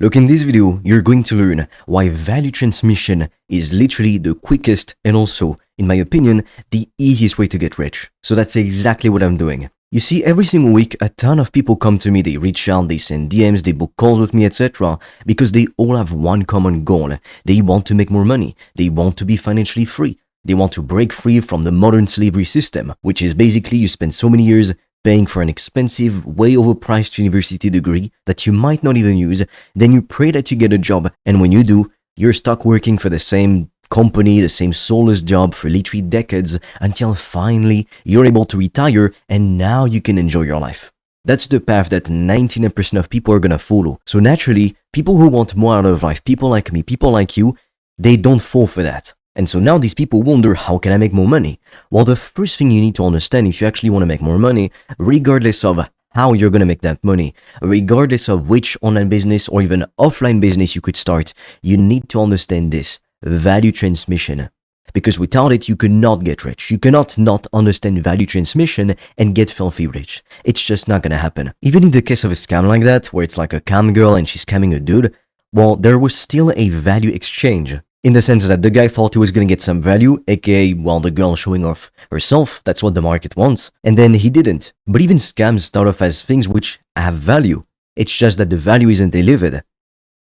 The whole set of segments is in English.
Look, in this video, you're going to learn why value transmission is literally the quickest and also, in my opinion, the easiest way to get rich. So that's exactly what I'm doing. You see, every single week, a ton of people come to me, they reach out, they send DMs, they book calls with me, etc. because they all have one common goal. They want to make more money. They want to be financially free. They want to break free from the modern slavery system, which is basically you spend so many years paying for an expensive, way overpriced university degree that you might not even use, then you pray that you get a job, and when you do, you're stuck working for the same company, the same soulless job for literally decades, until finally you're able to retire and now you can enjoy your life. That's the path that 99% of people are gonna follow. So naturally, people who want more out of life, people like me, people like you, they don't fall for that. And so now these people wonder, how can I make more money? Well, the first thing you need to understand if you actually want to make more money, regardless of how you're going to make that money, regardless of which online business or even offline business you could start, you need to understand this: value transmission. Because without it, you cannot get rich. You cannot not understand value transmission and get filthy rich. It's just not going to happen. Even in the case of a scam like that, where it's like a cam girl and she's scamming a dude, well, there was still a value exchange. In the sense that the guy thought he was going to get some value, aka, well, the girl showing off herself, that's what the market wants, and then he didn't. But even scams start off as things which have value. It's just that the value isn't delivered.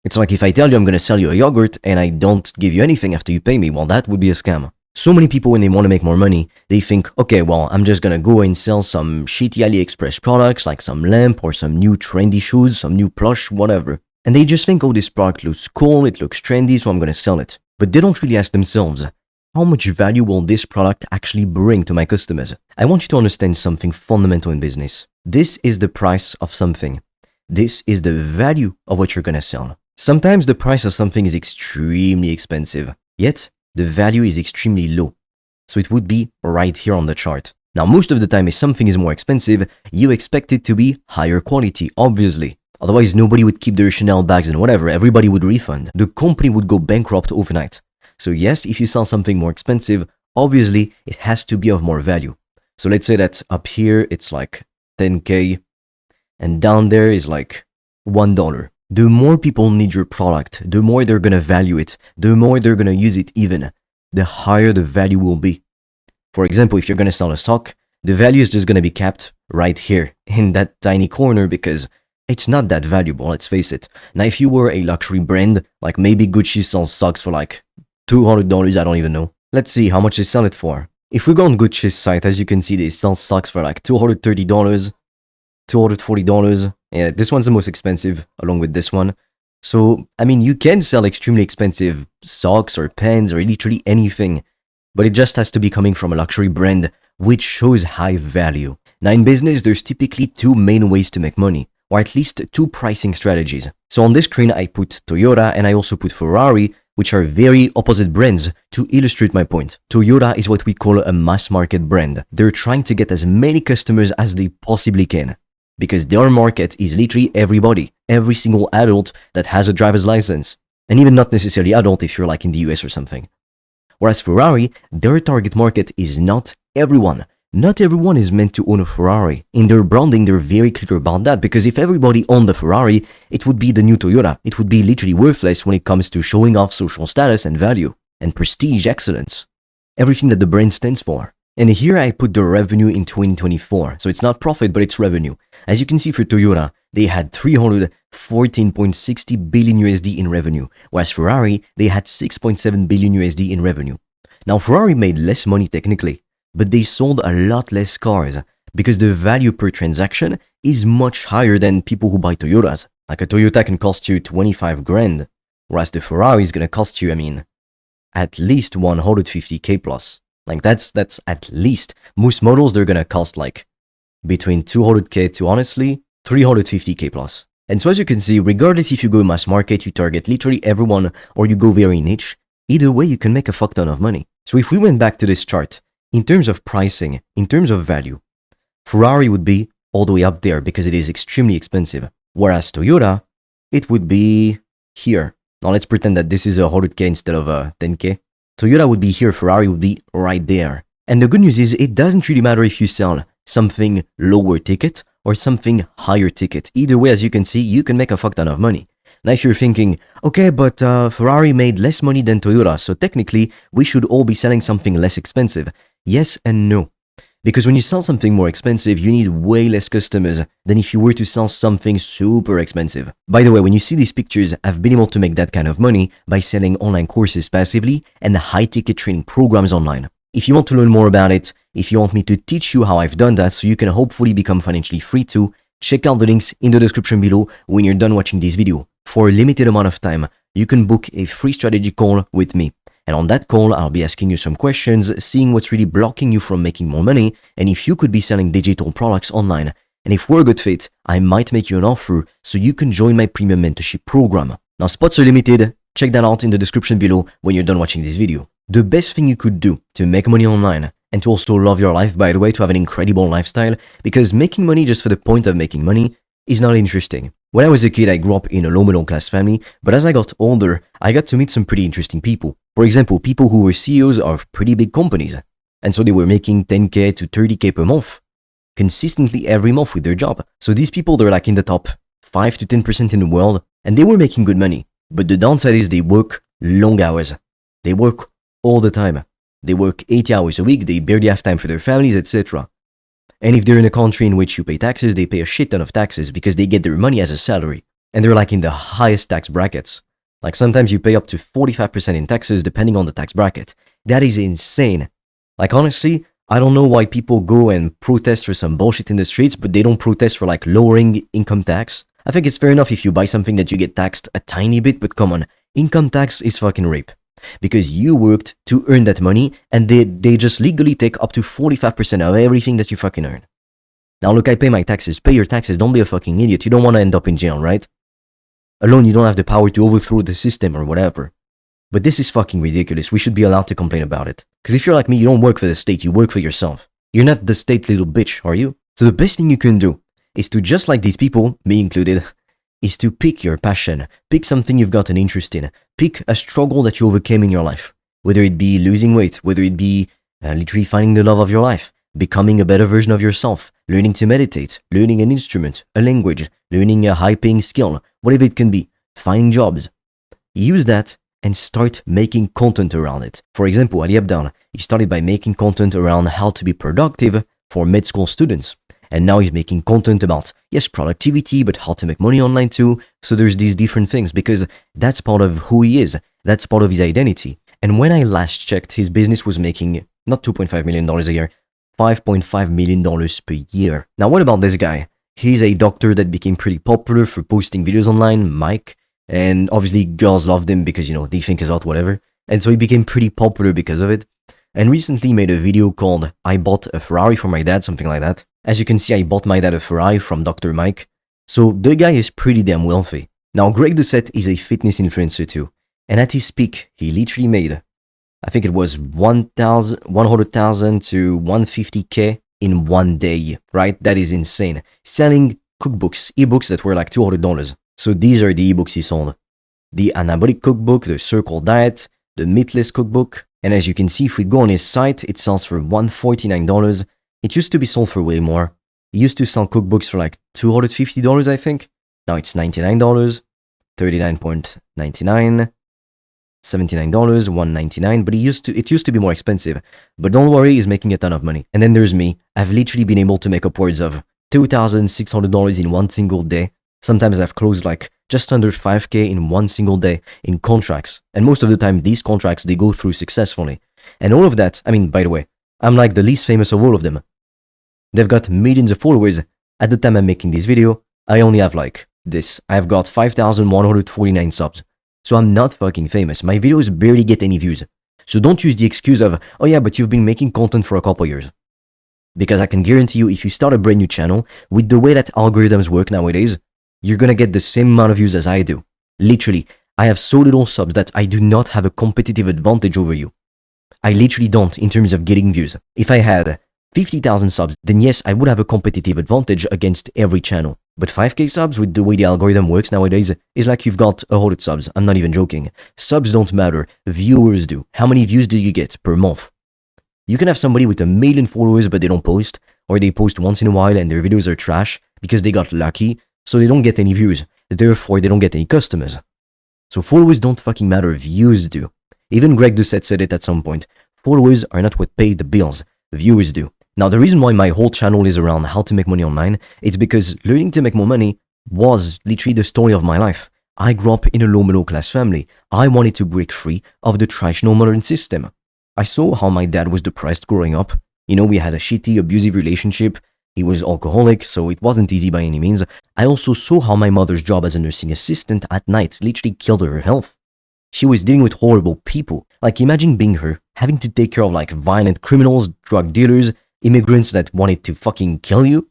It's like if I tell you I'm going to sell you a yogurt and I don't give you anything after you pay me, well, that would be a scam. So many people, when they want to make more money, they think, okay, well, I'm just going to go and sell some shitty AliExpress products like some lamp or some new trendy shoes, some new plush, whatever. And they just think, oh, this product looks cool, it looks trendy, so I'm going to sell it. But they don't really ask themselves, how much value will this product actually bring to my customers? I want you to understand something fundamental in business. This is the price of something. This is the value of what you're going to sell. Sometimes the price of something is extremely expensive, yet the value is extremely low. So it would be right here on the chart. Now, most of the time, if something is more expensive, you expect it to be higher quality, obviously. Otherwise, nobody would keep their Chanel bags and whatever, everybody would refund. The company would go bankrupt overnight. So yes, if you sell something more expensive, obviously it has to be of more value. So let's say that up here it's like 10K and down there is like $1. The more people need your product, the more they're gonna value it, the more they're gonna use it even, the higher the value will be. For example, if you're gonna sell a sock, the value is just gonna be capped right here in that tiny corner because it's not that valuable, let's face it. Now, if you were a luxury brand, like maybe Gucci sells socks for like $200, I don't even know. Let's see how much they sell it for. If we go on Gucci's site, as you can see, they sell socks for like $230, $240. Yeah, this one's the most expensive, along with this one. So, I mean, you can sell extremely expensive socks or pens or literally anything, but it just has to be coming from a luxury brand, which shows high value. Now, in business, there's typically two main ways to make money, or at least two pricing strategies. So on this screen, I put Toyota and I also put Ferrari, which are very opposite brands to illustrate my point. Toyota is what we call a mass market brand. They're trying to get as many customers as they possibly can, because their market is literally everybody, every single adult that has a driver's license, and even not necessarily adult if you're like in the US or something. Whereas Ferrari, their target market is not everyone. Not everyone is meant to own a Ferrari. In their branding, they're very clear about that, because if everybody owned the Ferrari, it would be the new Toyota. It would be literally worthless when it comes to showing off social status and value and prestige excellence. Everything that the brand stands for. And here I put the revenue in 2024. So it's not profit, but it's revenue. As you can see for Toyota, they had 314.60 billion USD in revenue, whereas Ferrari, they had 6.7 billion USD in revenue. Now, Ferrari made less money technically, but they sold a lot less cars because the value per transaction is much higher than people who buy Toyotas. Like a Toyota can cost you 25 grand, whereas the Ferrari is gonna cost you, I mean, at least 150K plus. Like that's at least. Most models, they're gonna cost like between 200K to honestly 350K plus. And so as you can see, regardless if you go mass market, you target literally everyone, or you go very niche, either way you can make a fuck ton of money. So if we went back to this chart, in terms of pricing, in terms of value, Ferrari would be all the way up there because it is extremely expensive. Whereas Toyota, it would be here. Now let's pretend that this is 100K instead of 10K. Toyota would be here, Ferrari would be right there. And the good news is it doesn't really matter if you sell something lower ticket or something higher ticket. Either way, as you can see, you can make a fuck ton of money. Now, if you're thinking, okay, but Ferrari made less money than Toyota, so technically we should all be selling something less expensive. Yes and no. Because when you sell something more expensive, you need way less customers than if you were to sell something super expensive. By the way, when you see these pictures, I've been able to make that kind of money by selling online courses passively and high-ticket training programs online. If you want to learn more about it, if you want me to teach you how I've done that so you can hopefully become financially free too, check out the links in the description below when you're done watching this video. For a limited amount of time, you can book a free strategy call with me. And on that call, I'll be asking you some questions, seeing what's really blocking you from making more money, and if you could be selling digital products online. And if we're a good fit, I might make you an offer so you can join my premium mentorship program. Now, spots are limited. Check that out in the description below when you're done watching this video. The best thing you could do to make money online, and to also love your life, by the way, to have an incredible lifestyle, because making money just for the point of making money is not interesting. When I was a kid, I grew up in a low middle class family, but as I got older, I got to meet some pretty interesting people. For example, people who were CEOs of pretty big companies, and so they were making 10k to 30k per month, consistently every month with their job. So these people, they're like in the top 5 to 10% in the world, and they were making good money. But the downside is they work long hours. They work all the time. They work 80 hours a week, they barely have time for their families, etc. And if they're in a country in which you pay taxes, they pay a shit ton of taxes because they get their money as a salary. And they're like in the highest tax brackets. Like sometimes you pay up to 45% in taxes depending on the tax bracket. That is insane. Like honestly, I don't know why people go and protest for some bullshit in the streets, but they don't protest for like lowering income tax. I think it's fair enough if you buy something that you get taxed a tiny bit, but come on, income tax is fucking rape. Because you worked to earn that money and they just legally take up to 45% of everything that you fucking earn. Now look, I pay my taxes. Pay your taxes. Don't be a fucking idiot. You don't want to end up in jail, right? Alone, you don't have the power to overthrow the system or whatever. But this is fucking ridiculous. We should be allowed to complain about it. Because if you're like me, you don't work for the state. You work for yourself. You're not the state little bitch, are you? So the best thing you can do is to, just like these people, me included, is to pick your passion. Pick something you've got an interest in. Pick a struggle that you overcame in your life. Whether it be losing weight, whether it be literally finding the love of your life, becoming a better version of yourself, learning to meditate, learning an instrument, a language, learning a high-paying skill, whatever it can be. Find jobs. Use that and start making content around it. For example, Ali Abdal, he started by making content around how to be productive for med school students. And now he's making content about, yes, productivity, but how to make money online too. So there's these different things because that's part of who he is. That's part of his identity. And when I last checked, his business was making not $2.5 million a year, $5.5 million per year. Now, what about this guy? He's a doctor that became pretty popular for posting videos online, Mike. And obviously girls loved him because, you know, they think he's hot, whatever. And so he became pretty popular because of it. And recently made a video called, I bought a Ferrari for my dad, something like that. As you can see, I bought my dad a Ferrari from Dr. Mike. So the guy is pretty damn wealthy. Now, Greg Doucette is a fitness influencer too. And at his peak, he literally made, I think it was 100,000 to 150K in one day, right? That is insane. Selling cookbooks, ebooks that were like $200. So these are the ebooks he sold. The Anabolic Cookbook, the Circle Diet, the Meatless Cookbook. And as you can see, if we go on his site, it sells for $149. It used to be sold for way more. He used to sell cookbooks for like $250, I think. Now it's $99, $39.99, $79, $199, but it used to be more expensive. But don't worry, he's making a ton of money. And then there's me. I've literally been able to make upwards of $2,600 in one single day. Sometimes I've closed like just under 5K in one single day in contracts. And most of the time, these contracts, they go through successfully. And all of that, I mean, by the way, I'm like the least famous of all of them. They've got millions of followers. At the time I'm making this video, I only have like this. I've got 5,149 subs. So I'm not fucking famous. My videos barely get any views. So don't use the excuse of, oh yeah, but you've been making content for a couple years. Because I can guarantee you, if you start a brand new channel, with the way that algorithms work nowadays, you're gonna get the same amount of views as I do. Literally, I have so little subs that I do not have a competitive advantage over you. I literally don't in terms of getting views. If I had 50,000 subs, then yes, I would have a competitive advantage against every channel. But 5K subs, with the way the algorithm works nowadays, is like you've got 100 subs. I'm not even joking. Subs don't matter. Viewers do. How many views do you get per month? You can have somebody with 1 million followers, but they don't post, or they post once in a while and their videos are trash because they got lucky, so they don't get any views. therefore they don't get any customers. So followers don't fucking matter, views do. Even Greg Doucette said it at some point. Followers are not what pay the bills, viewers do. Now the reason why my whole channel is around how to make money online, it's because learning to make more money was literally the story of my life. I grew up in a low middle class family. I wanted to break free of the traditional modern system. I saw how my dad was depressed growing up. You know, we had a shitty, abusive relationship. He was alcoholic, so it wasn't easy by any means. I also saw how my mother's job as a nursing assistant at night literally killed her health. She was dealing with horrible people. Like, imagine being her, having to take care of like violent criminals, drug dealers, immigrants that wanted to fucking kill you.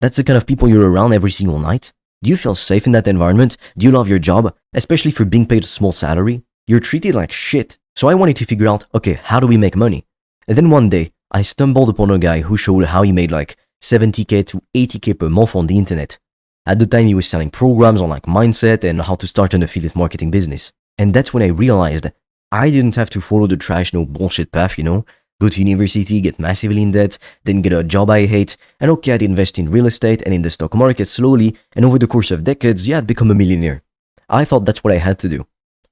That's the kind of people you're around every single night. Do you feel safe in that environment? Do you love your job? Especially for being paid a small salary? You're treated like shit. So I wanted to figure out, okay, how do we make money? And then one day, I stumbled upon a guy who showed how he made like 70k to 80k per month on the internet. At the time, he was selling programs on like mindset and how to start an affiliate marketing business. And that's when I realized I didn't have to follow the traditional bullshit path, you know? Go to university, get massively in debt, then get a job I hate, and okay, I'd invest in real estate and in the stock market slowly, and over the course of decades, yeah, I'd become a millionaire. I thought that's what I had to do.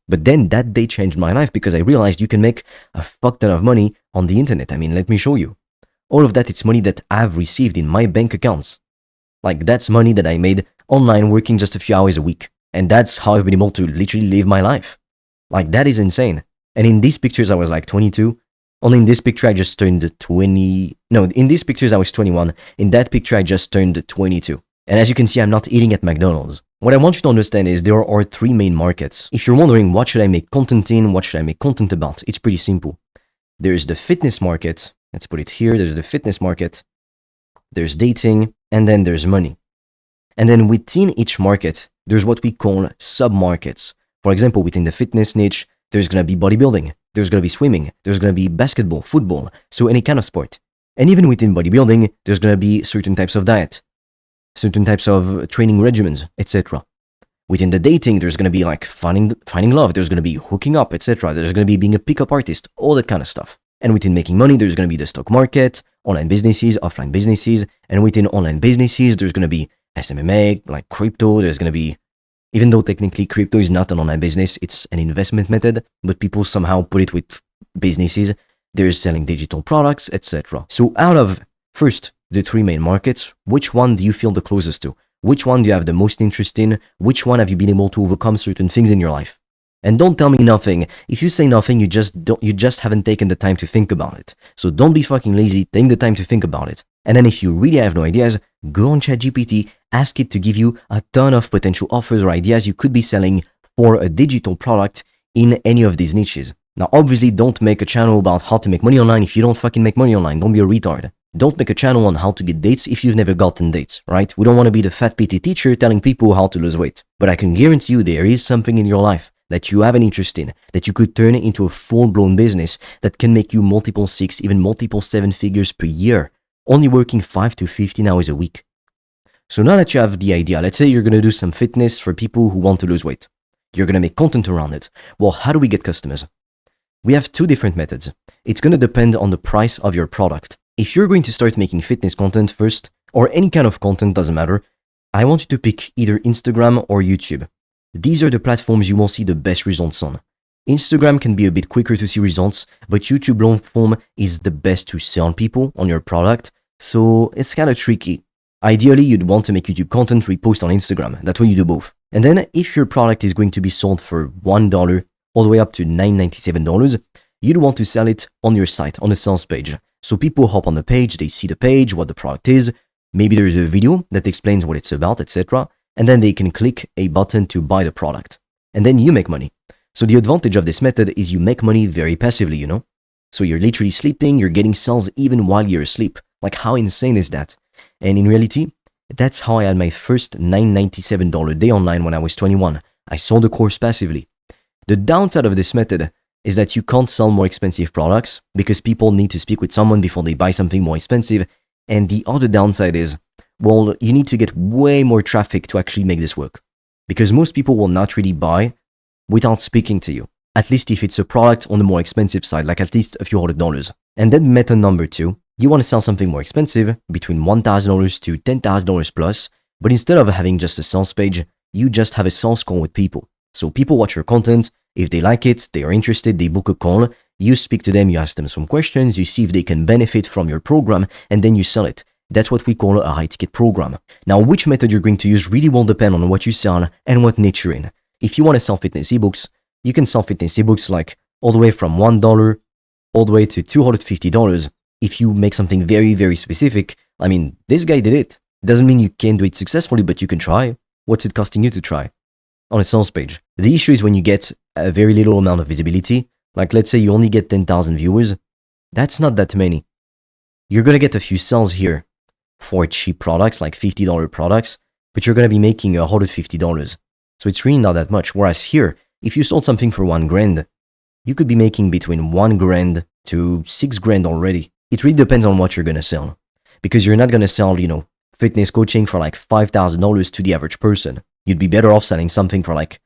But then that day changed my life because I realized you can make a fuck ton of money on the internet. I mean, let me show you. All of that, it's money that I've received in my bank accounts. Like, that's money that I made online working just a few hours a week. And that's how I've been able to literally live my life. Like, that is insane. And in these pictures, I was like 22. Only in this picture, I just turned 20. No, in these pictures, I was 21. In that picture, I just turned 22. And as you can see, I'm not eating at McDonald's. What I want you to understand is there are three main markets. If you're wondering what should I make content in, what should I make content about, it's pretty simple. There's the fitness market. Let's put it here. There's the fitness market. There's dating. And then there's money. And then within each market, there's what we call sub-markets. For example, within the fitness niche, there's going to be bodybuilding. There's going to be swimming. There's going to be basketball, football. So any kind of sport. And even within bodybuilding, there's going to be certain types of diet, certain types of training regimens, etc. Within the dating, there's going to be like finding love. There's going to be hooking up, etc. There's going to be being a pickup artist, all that kind of stuff. And within making money, there's going to be the stock market, online businesses, offline businesses. And within online businesses, there's going to be SMMA, like crypto. There's going to be, even though technically crypto is not an online business, it's an investment method, but people somehow put it with businesses. There's selling digital products, etc. So out of, first, the three main markets, which one do you feel the closest to? Which one do you have the most interest in? Which one have you been able to overcome certain things in your life? And don't tell me nothing. If you say nothing, you just haven't taken the time to think about it. So don't be fucking lazy, take the time to think about it. And then if you really have no ideas, go on ChatGPT, ask it to give you a ton of potential offers or ideas you could be selling for a digital product in any of these niches. Now, obviously, don't make a channel about how to make money online if you don't fucking make money online. Don't be a retard. Don't make a channel on how to get dates if you've never gotten dates, right? We don't want to be the fat PT teacher telling people how to lose weight. But I can guarantee you there is something in your life that you have an interest in, that you could turn into a full-blown business that can make you multiple 6, even multiple 7 figures per year, only working 5 to 15 hours a week. So now that you have the idea, let's say you're going to do some fitness for people who want to lose weight. You're going to make content around it. Well, how do we get customers? We have two different methods. It's going to depend on the price of your product. If you're going to start making fitness content first, or any kind of content, doesn't matter, I want you to pick either Instagram or YouTube. These are the platforms you will see the best results on. Instagram can be a bit quicker to see results, but YouTube long form is the best to sell people on your product, so it's kind of tricky. Ideally, you'd want to make YouTube content repost on Instagram. That way you do both. And then if your product is going to be sold for $1 all the way up to $9.97, you'd want to sell it on your site, on a sales page. So people hop on the page, they see the page, what the product is, maybe there's a video that explains what it's about, etc. And then they can click a button to buy the product. And then you make money. So the advantage of this method is you make money very passively, you know? So you're literally sleeping, you're getting sales even while you're asleep. Like, how insane is that? And in reality, that's how I had my first $9.97 day online when I was 21. I sold the course passively. The downside of this method is that you can't sell more expensive products because people need to speak with someone before they buy something more expensive. And the other downside is, well, you need to get way more traffic to actually make this work. Because most people will not really buy without speaking to you. At least if it's a product on the more expensive side, like at least a few $100s. And then method number 2, you want to sell something more expensive, between $1,000 to $10,000 plus, but instead of having just a sales page, you just have a sales call with people. So people watch your content. If they like it, they are interested, they book a call. You speak to them, you ask them some questions, you see if they can benefit from your program, and then you sell it. That's what we call a high-ticket program. Now, which method you're going to use really will depend on what you sell and what niche you're in. If you want to sell fitness ebooks, you can sell fitness ebooks like all the way from $1 all the way to $250. If you make something very, very specific, I mean, this guy did it. Doesn't mean you can do it successfully, but you can try. What's it costing you to try? On a sales page. The issue is when you get a very little amount of visibility, like let's say you only get 10,000 viewers, that's not that many. You're going to get a few sales here for cheap products, like $50 products, but you're going to be making $150. So it's really not that much. Whereas here, if you sold something for $1,000, you could be making between $1,000 to $6,000 already. It really depends on what you're going to sell. Because you're not going to sell, fitness coaching for like $5,000 to the average person. You'd be better off selling something for like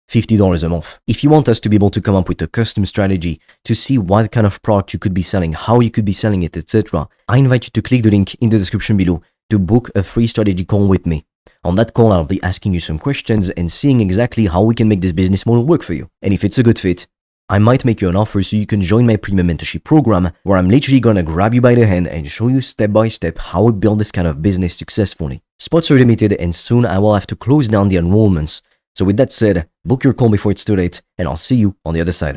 $50 a month. If you want us to be able to come up with a custom strategy to see what kind of product you could be selling, how you could be selling it, etc., I invite you to click the link in the description below to book a free strategy call with me. On that call, I'll be asking you some questions and seeing exactly how we can make this business model work for you. And if it's a good fit, I might make you an offer so you can join my premium mentorship program where I'm literally gonna grab you by the hand and show you step by step how we build this kind of business successfully. Spots are limited and soon I will have to close down the enrollments. So with that said, book your call before it's too late and I'll see you on the other side.